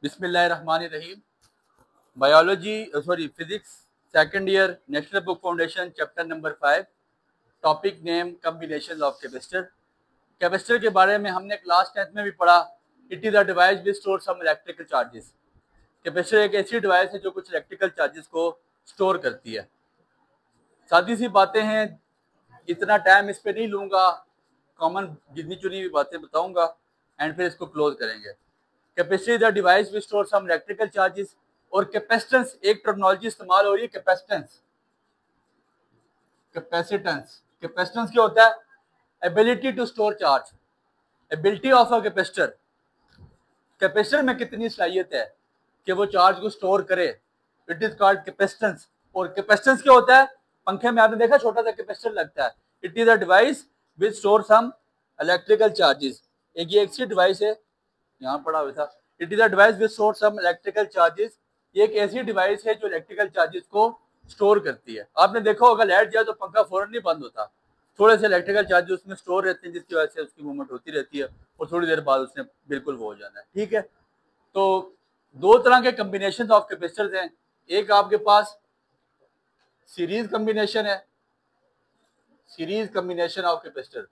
बिस्मिल्लाहिर्रहमानिर्रहीम। Biology physics second year national book foundation chapter number 5 topic name combination of capacitor. Capacitor के बारे में हमने क्लास 10th में भी पढ़ा। It is a device which store some electrical charges. Capacitor एक ऐसी डिवाइस है जो कुछ इलेक्ट्रिकल चार्जेस को स्टोर करती है। सादी सी बातें हैं, इतना टाइम इस पर नहीं लूँगा, कॉमन गिनी चुनी हुई बातें बताऊँगा एंड फिर इसको क्लोज करेंगे। Capacitor is a device which store some electrical charges. और कैपेसिटेंस एक टर्मिनोलॉजी इस्तेमाल हो रही है, कैपेसिटेंस। कैपेसिटेंस कैपेसिटेंस क्या होता है? Ability to store charge, ability of a capacitor. Capacitor में कितनी सलाहियत है कि वो चार्ज को स्टोर करे, इट इज कॉल्ड कैपेसिटेंस। और कैपेसिटेंस क्या होता है? पंखे में आपने देखा छोटा सा कैपेसिटर लगता है। It is a device which store some electrical charges. एक ये ऐसी डिवाइस है, यहाँ पड़ा हुआ था। It is a device which store some electrical charges. ये एक ऐसी डिवाइस है जो इलेक्ट्रिकल चार्जेस को स्टोर करती है। आपने देखा होगा लाइट जाए तो पंखा फौरन नहीं बंद होता, थोड़े से इलेक्ट्रिकल चार्जेस उसमें स्टोर रहते हैं जिसकी वजह से उसकी मूवमेंट होती रहती है और थोड़ी देर बाद उसने बिल्कुल वो हो जाना है। ठीक है, तो दो तरह के कम्बिनेशन ऑफ कैपेसिटर्स हैं। एक आपके पास सीरीज कम्बिनेशन है, सीरीज कम्बिनेशन ऑफ कैपेसिटर,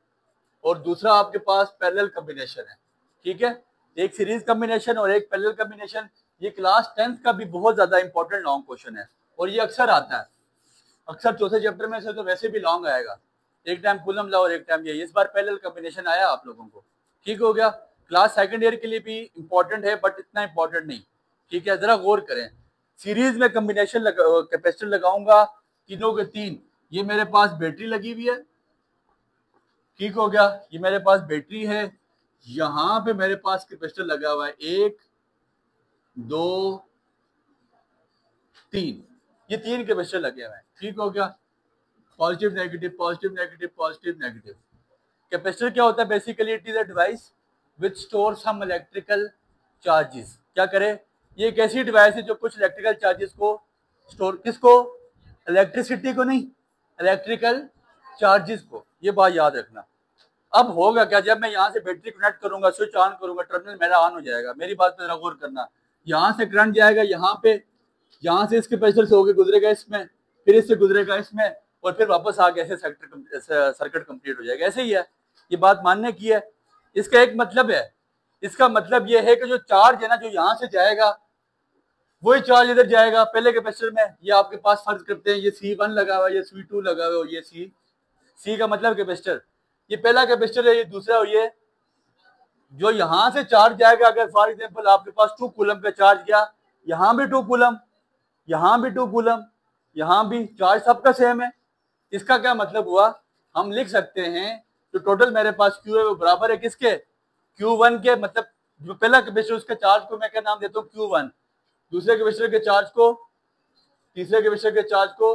और दूसरा आपके पास पैरेलल कम्बिनेशन है। ठीक है, एक सीरीज कम्बिनेशन और एक पैरेलल कम्बिनेशन। ये क्लास 10th का भी बहुत ज्यादा इंपॉर्टेंट लॉन्ग क्वेश्चन है और ये अक्सर आता है। अक्सर चौथे चैप्टर में से तो वैसे भी लॉन्ग आएगा, एक टाइम कूलम लॉ और एक टाइम ये। इस बार पैरेलल कम्बिनेशन आया आप लोगों को, ठीक हो गया। क्लास सेकंड ईयर के लिए भी इंपॉर्टेंट है बट इतना इंपॉर्टेंट नहीं। ठीक है, जरा गौर करें। सीरीज में कम्बिनेशन कैपेसिटर लगाऊंगा, तीनों के तीन। ये मेरे पास बैटरी लगी हुई है, ठीक हो गया। ये मेरे पास बैटरी है, यहां पे मेरे पास कैपेसिटर लगा हुआ है, 1 2 3। ये तीन कैपेसिटर लगे हुए हैं, ठीक हो गया। Positive negative positive negative positive negative. Capacitor क्या होता है? Basically it is a device which store some electrical charges. क्या करे? ये एक ऐसी डिवाइस है जो कुछ इलेक्ट्रिकल चार्जेस को स्टोर, किसको? इलेक्ट्रिसिटी को नहीं, इलेक्ट्रिकल चार्जेस को। ये बात याद रखना। अब होगा क्या, जब मैं यहाँ से बैटरी कनेक्ट करूंगा, स्विच ऑन करूंगा, टर्मिनल मेरा ऑन हो जाएगा। मेरी बात पे जरा गौर करना। यहाँ से करंट जाएगा यहाँ पे, यहाँ से इसके कैपेसिटर से होकर गुजरेगा इसमें, फिर इससे गुजरेगा इसमें, और फिर वापस आके ऐसे सर्किट कंप्लीट हो जाएगा। ऐसे ही है, ये बात मानने की है। इसका एक मतलब है, इसका मतलब ये है कि जो चार्ज है ना, जो यहाँ से जाएगा वही चार्ज इधर जाएगा पहले कैपेसिटर में। ये आपके पास फर्ज करते हैं ये C1 लगा हुआ है, ये C2 लगा हुआ है, ये C का मतलब कैपेसिटर। ये पहला कैपेसिटर है, ये दूसरा, और ये जो यहां से चार्ज जाएगा। अगर फॉर एग्जांपल आपके पास 2 कूलम का चार्ज गया, यहां भी 2 कूलम, यहां भी 2 कूलम, यहां भी, चार्ज सबका सेम है। इसका क्या मतलब हुआ? हम लिख सकते हैं जो टोटल मेरे पास Q है वो बराबर है किसके? Q1 के। मतलब जो पहला कैपेसिटर उसके चार्ज को मैं क्या नाम देता हूँ? Q1। दूसरे कैपेसिटर के चार्ज को, तीसरे कैपेसिटर के चार्ज को।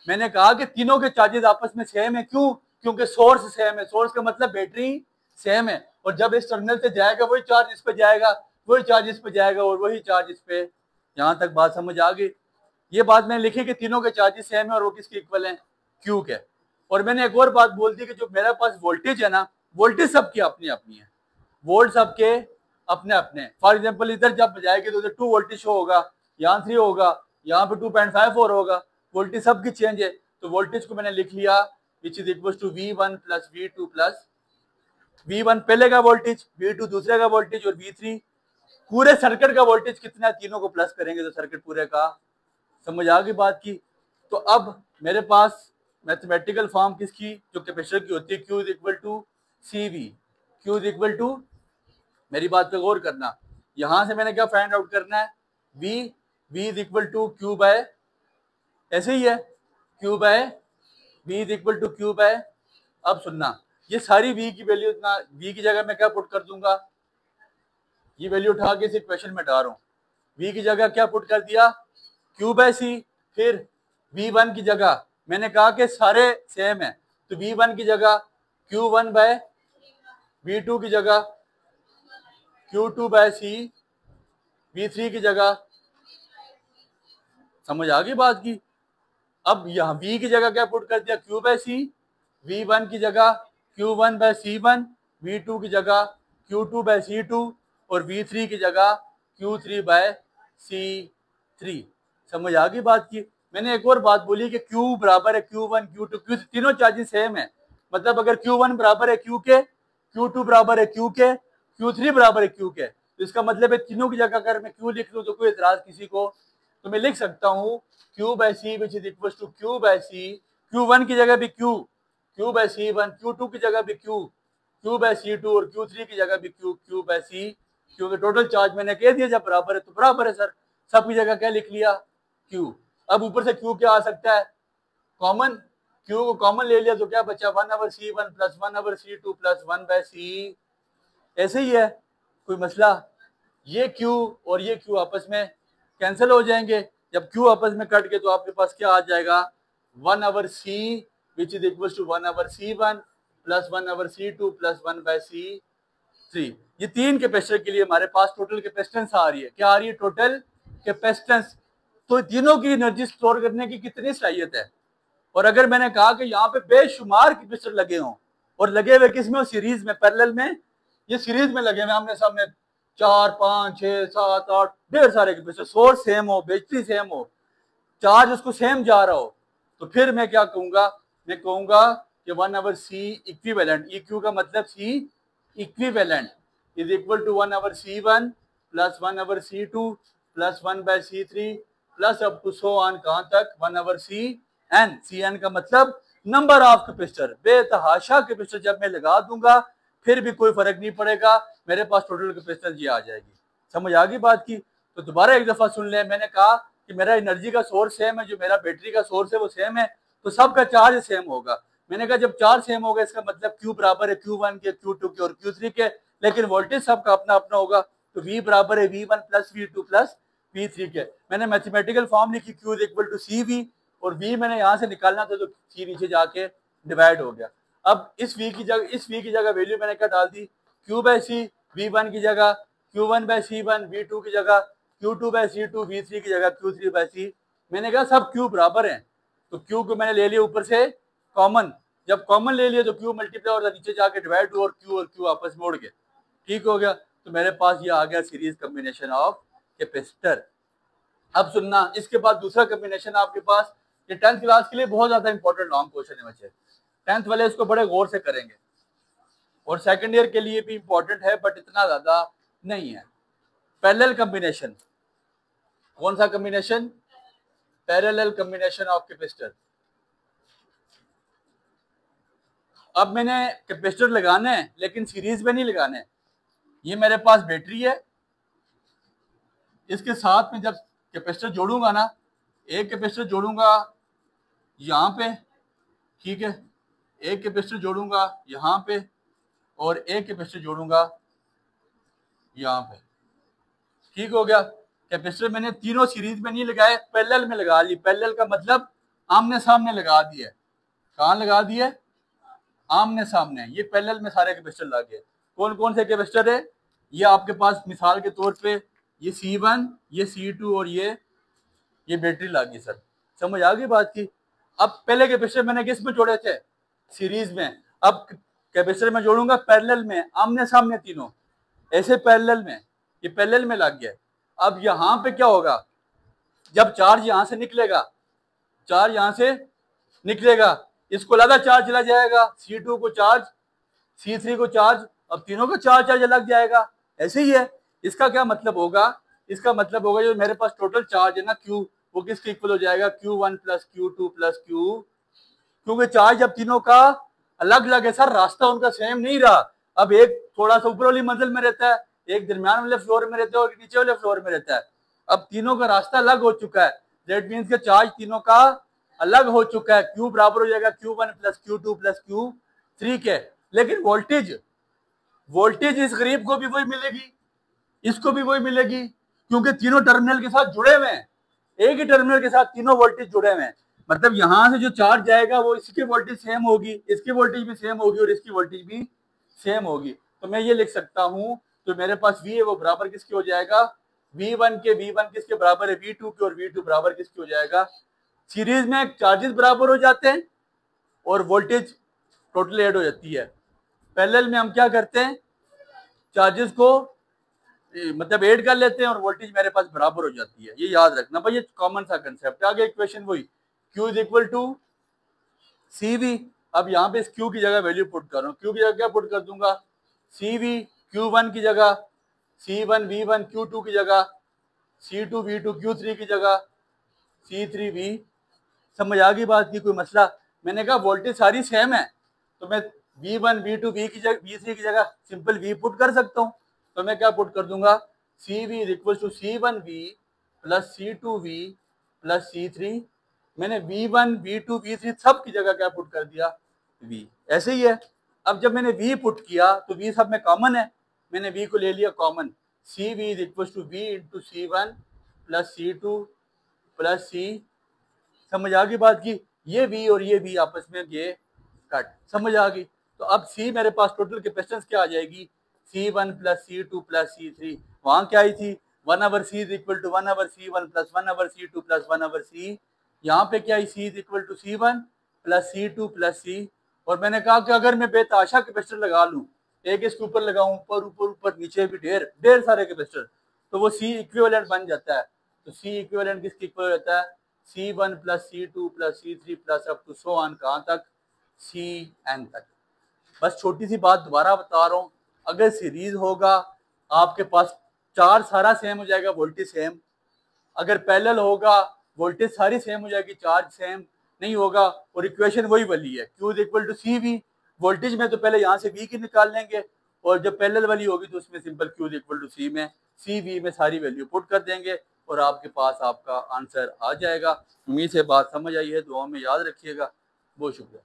मैंने कहा कि तीनों के चार्जेस आपस में सेम है। क्यों? क्योंकि सोर्स सेम है। सोर्स का मतलब बैटरी सेम है, और जब इस टर्मिनल से जाएगा वही चार्ज इस पे जाएगा, वही चार्ज इस पे जाएगा, और वही चार्ज इस पे। यहां तक बात समझ आ गई? ये बात मैंने लिखी कि तीनों के चार्जेस सेम है और वो किसके इक्वल हैं? क्यू के। और मैंने एक और बात बोल दी कि जो मेरे पास वोल्टेज है ना, वोल्टेज सबकी अपनी अपनी है, वोल्ट सबके अपने अपने। फॉर एग्जाम्पल इधर जब जाएगी तो इधर 2 वोल्टेज शो होगा, यहाँ 3 होगा, यहाँ पे 2.54 होगा। वोल्टेज सबकी चेंज है, तो वोल्टेज को मैंने लिख लिया which is equal to V1 plus V2 plus V1 पहले का वोल्टेज, V2 दूसरे का वोल्टेज, और V3 पूरे सर्किट का वोल्टेज कितना है, तीनों को प्लस करेंगे तो सर्किट पूरे का। समझ आ गई बात की? तो अब मेरे पास मैथमेटिकल फॉर्म किसकी, जो कैपेसिटर की होती है, Q is equal to CV। Q is equal to, मेरी बात पे गौर करना, यहां से मैंने क्या फाइंड आउट करना है? V is equal to Q by, ऐसे ही है, Q by V is equal to Q by. अब सुनना, ये सारी V की वैल्यू, इतना V की जगह मैं क्या पुट कर दूंगा? ये वैल्यू उठा के इस इक्वेशन में डाल रहा हूँ। V की जगह क्या पुट कर दिया? Q by C। फिर V1 की जगह मैंने कहा कि सारे सेम है, तो V1 की जगह Q1 बाय, V2 की जगह Q2 बाय C, V3 की जगह। समझ आ गई बात की? अब यहाँ V की जगह क्या पुट कर दिया? Q by C। V1 की जगह Q1 बाय C1, V2 की जगह Q2 बाय C2, और V3 की जगह Q3/C3। समझ आ गई बात की। मैंने एक और बात बोली कि Q बराबर है Q1 Q2 Q, तीनों चार्जेस सेम है। मतलब अगर Q1 बराबर है Q के, Q2 बराबर है Q के, Q3 बराबर है Q के, तो इसका मतलब है तीनों की जगह अगर मैं Q लिख लूं तो कोई एतराज किसी को, तो मैं लिख सकता हूँ Q/C which is equal to Q/C। Q1 की जगह भी Q/C1, Q2 की जगह भी Q/C2 और Q3 की जगह भी Q/C, क्योंकि टोटल चार्ज मैंने कह दिया जब बराबर है तो बराबर है सर, सबकी जगह क्या लिख लिया Q। अब ऊपर से Q क्या आ सकता है, कॉमन, Q को कॉमन ले लिया तो क्या बचा 1/C1 plus 1/C2 plus 1/C, ऐसे ही है, कोई मसला। ये Q और ये Q आपस में कैंसिल हो जाएंगे। जब Q आपस में कट गए तो आपके पास क्या आ जाएगा 1/C which is equal to 1/C1 plus 1/C2 plus 1/C3। ये तीन कैपेसिटर के लिए हमारे पास टोटल कैपेसिटेंस आ रही है। क्या आ रही है, टोटल कैपेसिटेंस। तो तीनों की एनर्जी स्टोर करने की कितनी सलाहियत है। और अगर मैंने कहा कि यहाँ पे बेशुमार कैपेसिटर लगे हों, और लगे हुए किस में, सीरीज में, पैरेलल में, ये सीरीज में लगे हुए आमने सामने 4 5 6 7 8 ढेर सारे कैपेसिटर, सोर्स सेम हो, बैटरी सेम हो, चार्ज उसको सेम जा रहा हो, तो फिर मैं क्या कहूंगा, मैं कहूंगा कि 1/C इक्विवेलेंट, EQ का मतलब C equivalent is equal to 1/C1 plus 1/C2 plus 1/C3 plus up to so on, कहां तक 1/CN। CN का मतलब नंबर ऑफ कैपेसिटर। बेतहाशा कैपेसिटर जब मैं लगा दूंगा फिर भी कोई फर्क नहीं पड़ेगा, मेरे पास टोटल कैपेसिटेंस ये आ जाएगी। समझ आ गई बात की। तो दोबारा एक दफा सुन ले, मैंने कहा कि मेरा एनर्जी का सोर्स सेम है, जो मेरा बैटरी का सोर्स है वो सेम है, तो सबका चार्ज सेम होगा। मैंने कहा जब चार्ज सेम होगा इसका मतलब Q बराबर है Q1 के, Q2 के और Q3 के, लेकिन वोल्टेज सबका अपना अपना होगा, तो V बराबर है V1 plus V2 plus V3 के। मैंने मैथमेटिकल फॉर्म लिखी Q is equal to CV, और V मैंने यहाँ से निकालना था तो C नीचे जाके डिवाइड हो गया। अब इस V की जगह वैल्यू मैंने क्या डाल दी, Q/C V1 की जगह, Q1/C1 V2 की जगह, Q2/C2 V3 की जगह, Q3/C। मैंने कहा सब Q बराबर हैं, तो Q को मैंने ले लिया ऊपर से कॉमन, जब कॉमन ले लिया तो Q मल्टीप्लाई और नीचे जाके डिवाइड हुआ और Q आपस में उड़ गए, ठीक हो गया। तो मेरे पास ये आ गया सीरीज कॉम्बिनेशन ऑफ कैपेसिटर। अब सुनना, इसके बाद दूसरा कॉम्बिनेशन आपके पास, ये 10th क्लास के लिए बहुत ज्यादा इंपॉर्टेंट लॉन्ग क्वेश्चन है बच्चे, 10th वाले इसको बड़े गौर से करेंगे, और सेकंड ईयर के लिए भी इंपॉर्टेंट है बट इतना ज्यादा नहीं है। पैरेलल कॉम्बिनेशन, कौन सा combination, parallel combination of capacitor. अब मैंने कैपेसिटर लगाने हैं लेकिन सीरीज में नहीं लगाने। ये मेरे पास बैटरी है, इसके साथ में जब कैपेसिटर जोड़ूंगा ना, एक कैपेसिटर जोड़ूंगा यहाँ पे, ठीक है, एक कैपेसिटर जोड़ूंगा यहाँ पे और एक कैपेसिटर जोड़ूंगा यहाँ पे, ठीक हो गया। कैपेसिटर मैंने तीनों सीरीज में नहीं लगाए, पैरेलल में लगा ली। पैरेलल का मतलब आमने सामने लगा दिए। कहाँ लगा दिए, आमने सामने। ये पैरेलल में सारे कैपेसिटर लगे। कौन कौन से कैपेसिटर है, ये आपके पास मिसाल के तौर पे ये C1, ये C2 और ये बैटरी लगी सर। समझ आ गई बात की। अब पहले कैपेसिटर मैंने किस में जोड़े थे, सीरीज में। अब कैपेसिटर में जोड़ूंगा पैरेलल में, आमने सामने तीनों, ऐसे पैरेलल में, ये पैरेलल में लग गया। अब यहाँ पे क्या होगा, जब चार्ज यहाँ से निकलेगा, चार्ज यहाँ से निकलेगा, इसको लगा चार्ज चला जाएगा, C2 को चार्ज, C3 को चार्ज, अब तीनों का चार्ज चार्ज अलग जाएगा। ऐसे ही है। इसका क्या मतलब होगा, इसका मतलब होगा जो मेरे पास टोटल चार्ज है ना Q, वो किसके इक्वल हो जाएगा, Q1 plus Q2 plus Q, क्योंकि चार्ज अब तीनों का अलग अलग है सर, रास्ता उनका सेम नहीं रहा। अब एक थोड़ा सा ऊपर वाली मंजिल में रहता है, एक दरमियान वाले फ्लोर में रहता है और नीचे वाले फ्लोर में रहता है। अब तीनों का रास्ता अलग हो चुका है, दैट मीन्स के चार्ज तीनों का अलग हो चुका है। Q बराबर हो जाएगा Q1 plus Q2 plus Q3 के। लेकिन वोल्टेज, वोल्टेज इस गरीब को भी वही मिलेगी, इसको भी वही मिलेगी, क्योंकि तीनों टर्मिनल के साथ जुड़े हुए हैं। एक ही टर्मिनल के साथ तीनों वोल्टेज जुड़े हुए हैं। मतलब यहां से जो चार्ज जाएगा वो इसकी वोल्टेज सेम होगी, इसकी वोल्टेज भी सेम होगी और इसकी वोल्टेज भी सेम होगी। तो मैं ये लिख सकता हूं, तो मेरे पास V है वो बराबर किसके हो जाएगा, V1 के, V1 किसके बराबर है V2 के, और V2 बराबर किसके हो जाएगा। सीरीज में चार्जेस बराबर हो जाते हैं और वोल्टेज टोटल ऐड हो जाती है। पैरेलल में हम क्या करते हैं, चार्जेस को मतलब ऐड कर लेते हैं और वोल्टेज मेरे पास बराबर हो जाती है। ये याद रखना भाई, ये कॉमन सा कंसेप्ट। आगे इक्वेशन वही, Q is equal to CV। अब यहाँ पे इस Q की जगह वैल्यू पुट कर रहा हूँ। Q की जगह क्या पुट कर दूंगा, CV Q1 की जगह, C1 V1 Q2 की जगह, C2 V2 Q3 की जगह, C3 V। समझ आ गई बात की, कोई मसला? मैंने कहा वोल्टेज सारी सेम है, तो मैं V1 V2 V की जगह V3 की जगह सिंपल V पुट कर सकता हूँ। तो मैं क्या पुट कर दूंगा, CV is equal to C1V plus C2V plus C3। मैंने V1 V2 V3 सब की जगह क्या पुट कर दिया, V। ऐसे ही है। अब जब मैंने V पुट किया तो V सब में कॉमन है, मैंने V को ले लिया common. CV is equal to V into C1 plus C2 plus C। समझ आ गई बात की? ये V और ये V आपस में ये कट, समझ आ गई? तो अब C मेरे पास टोटल कैपेसिटेंस क्या आ जाएगी, C1 plus C2 plus C3। वहां क्या आई थी, 1/C is equal to 1/C1 plus 1/C2 plus 1/C। यहाँ पे क्या आई, C is equal to C1 plus C2 plus C। और मैंने कहा कि अगर मैं बेताशा कैपेसिटर लगा लूँ, एक इसके ऊपर लगाऊं, ऊपर ऊपर ऊपर नीचे भी ढेर ढेर सारे कैपेसिटर, तो वो C इक्विवेलेंट बन जाता है। तो C इक्विवेलेंट किसके इक्वल होता है, C1 plus C2 plus C3 plus up to so on, कहाँ तक, Cn तक। बस छोटी सी बात दोबारा बता रहा हूँ, अगर सीरीज होगा आपके पास चार्ज सारा सेम हो जाएगा, वोल्टेज सेम। अगर पैरेलल होगा वोल्टेज सारी सेम हो जाएगी, चार्ज सेम नहीं होगा। और इक्वेशन वही वाली है, Q is equal to CV। Voltage में तो पहले यहाँ से V की निकाल लेंगे, और जब पैरेलल वाली होगी तो उसमें simple Q is equal to C में CV में सारी वैल्यू पुट कर देंगे और आपके पास आपका आंसर आ जाएगा। उम्मीद से बात समझ आई है, दुआ में याद रखिएगा। बहुत शुक्रिया।